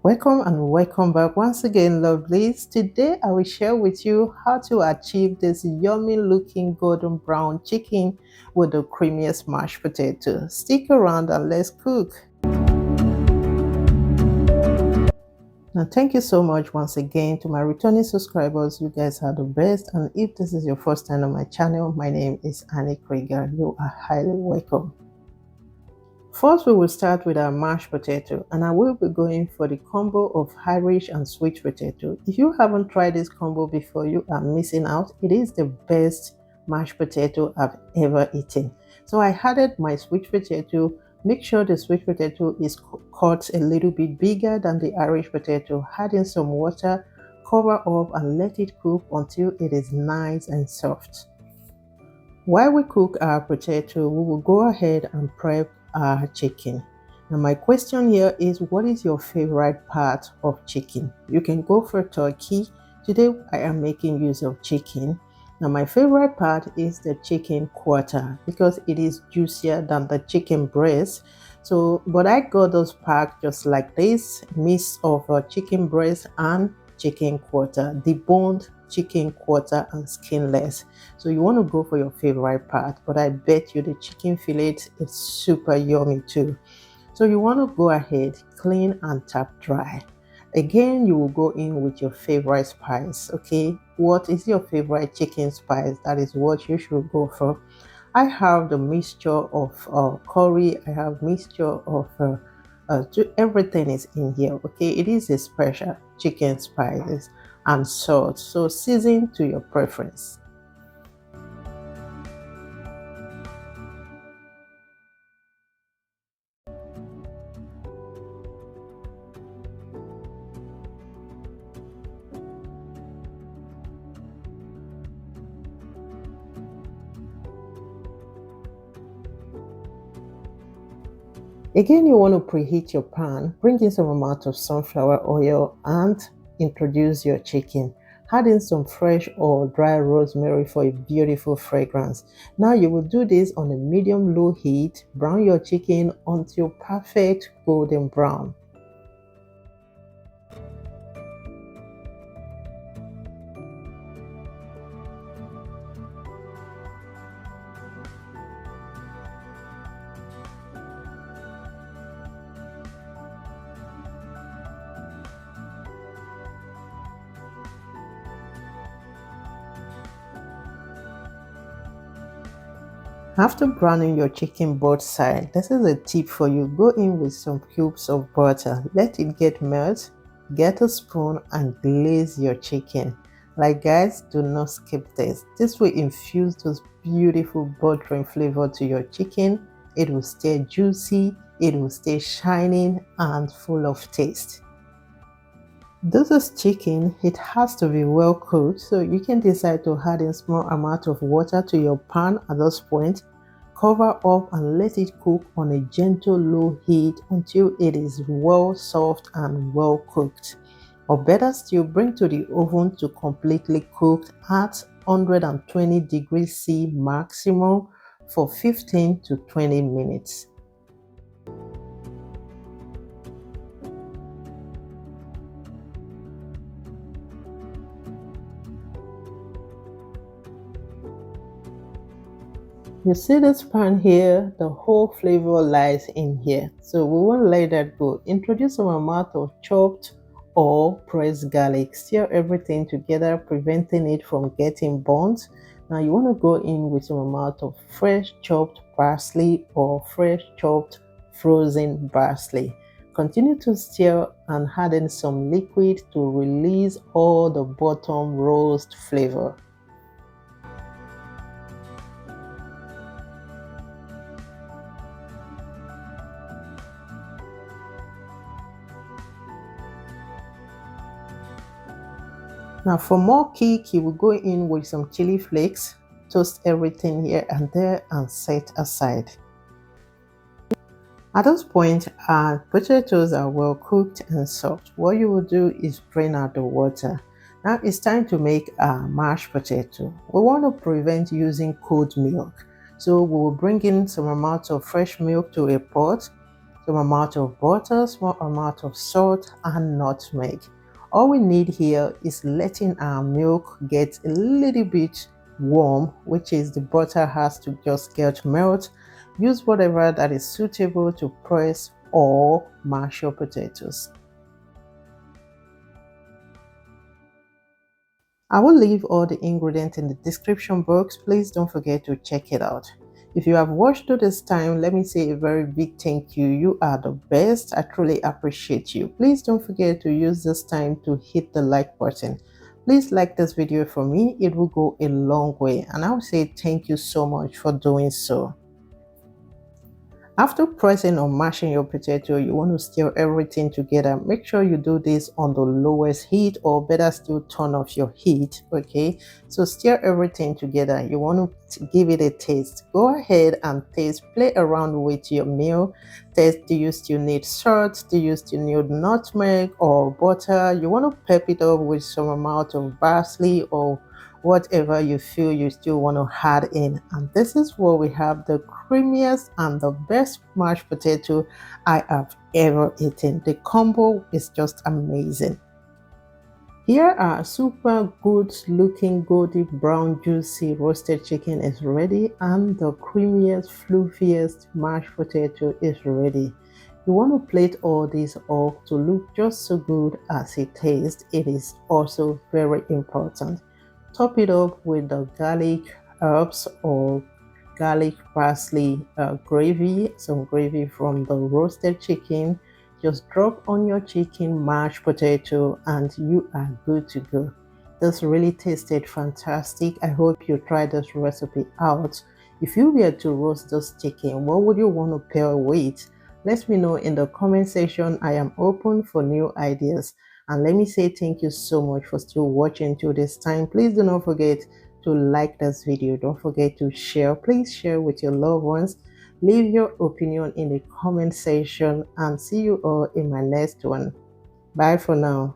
Welcome and welcome back once again, lovelies. Today I will share with you how to achieve this yummy looking golden brown chicken with the creamiest mashed potato. Stick around and let's cook. Now, thank you so much once again to my returning subscribers. You guys are the best. And if this is your first time on my channel, my name is Annie Krieger. You are highly welcome. First, we will start with our mashed potato, and I will be going for the combo of Irish and sweet potato. If you haven't tried this combo before, you are missing out. It is the best mashed potato I've ever eaten. So I added my sweet potato. Make sure the sweet potato is cut a little bit bigger than the Irish potato. Add in some water, cover up and let it cook until it is nice and soft. While we cook our potato, we will go ahead and prep our chicken. Now my question here is, what is your favorite part of chicken? You can go for turkey. Today I am making use of chicken. Now my favorite part is the chicken queter because it is juicier than the chicken breast. But I got those packed just like this, mix of chicken breast and chicken queter, deboned chicken queter and skinless. So you want to go for your favorite part, but I bet you the chicken fillet is super yummy too. So you want to go ahead, clean and tap dry. Again, you will go in with your favorite spice. Okay, what is your favorite chicken spice? That is what you should go for. I have the mixture of curry. I have mixture of everything is in here. Okay, it is a special chicken spices and salt, so season to your preference. Again, you want to preheat your pan, bring in some amount of sunflower oil and introduce your chicken. Add in some fresh or dry rosemary for a beautiful fragrance. Now you will do this on a medium-low heat. Brown your chicken until perfect golden brown. After browning your chicken both sides, this is a tip for you. Go in with some cubes of butter. Let it get melt. Get a spoon and glaze your chicken. Like guys, do not skip this. This will infuse those beautiful buttering flavor to your chicken. It will stay juicy, it will stay shining and full of taste. This is chicken, it has to be well cooked, so you can decide to add in small amount of water to your pan at this point. Cover up and let it cook on a gentle low heat until it is well soft and well cooked. Or better still, bring to the oven to completely cook at 120 degrees C maximum for 15 to 20 minutes. You see this pan here, the whole flavor lies in here. So we won't let that go. Introduce some amount of chopped or pressed garlic. Stir everything together, preventing it from getting burnt. Now you want to go in with some amount of fresh chopped parsley or fresh chopped frozen parsley. Continue to stir and add in some liquid to release all the bottom roast flavor. Now for more kick, you will go in with some chili flakes, toast everything here and there and set aside. At this point, our potatoes are well cooked and soft. What you will do is drain out the water. Now it's time to make our mashed potato. We want to prevent using cold milk. So we will bring in some amount of fresh milk to a pot. some amount of butter, small amount of salt, and nutmeg. All we need here is letting our milk get a little bit warm, which is the butter has to just get melt. Use whatever that is suitable to press or mash your potatoes. I will leave all the ingredients in the description box. Please don't forget to check it out. If you have watched to this time, let me say a very big thank you. You are the best. I truly appreciate you. Please don't forget to use this time to hit the like button. Please like this video for me. It will go a long way. And I will say thank you so much for doing so. After pressing or mashing your potato, you want to stir everything together. Make sure you do this on the lowest heat, or better still turn off your heat. Okay, so stir everything together. You want to give it a taste. Go ahead and taste, play around with your meal. Taste, do you still need salt? Do you still need nutmeg or butter? You want to pep it up with some amount of parsley or whatever you feel you still want to add in. And this is where we have the creamiest and the best mashed potato I have ever eaten. The combo is just amazing. Here are super good looking golden brown juicy roasted chicken is ready, and the creamiest fluffiest mashed potato is ready. You want to plate all these up to look just so good as it tastes. It is also very important. Top it up with the garlic herbs or garlic parsley gravy, some gravy from the roasted chicken. Just drop on your chicken, mashed potato, and you are good to go. This really tasted fantastic. I hope you try this recipe out. If you were to roast this chicken, what would you want to pair with? Let me know in the comment section. I am open for new ideas. And let me say thank you so much for still watching till this time. Please do not forget to like this video. Don't forget to share. Please share with your loved ones. Leave your opinion in the comment section, and see you all in my next one. Bye for now.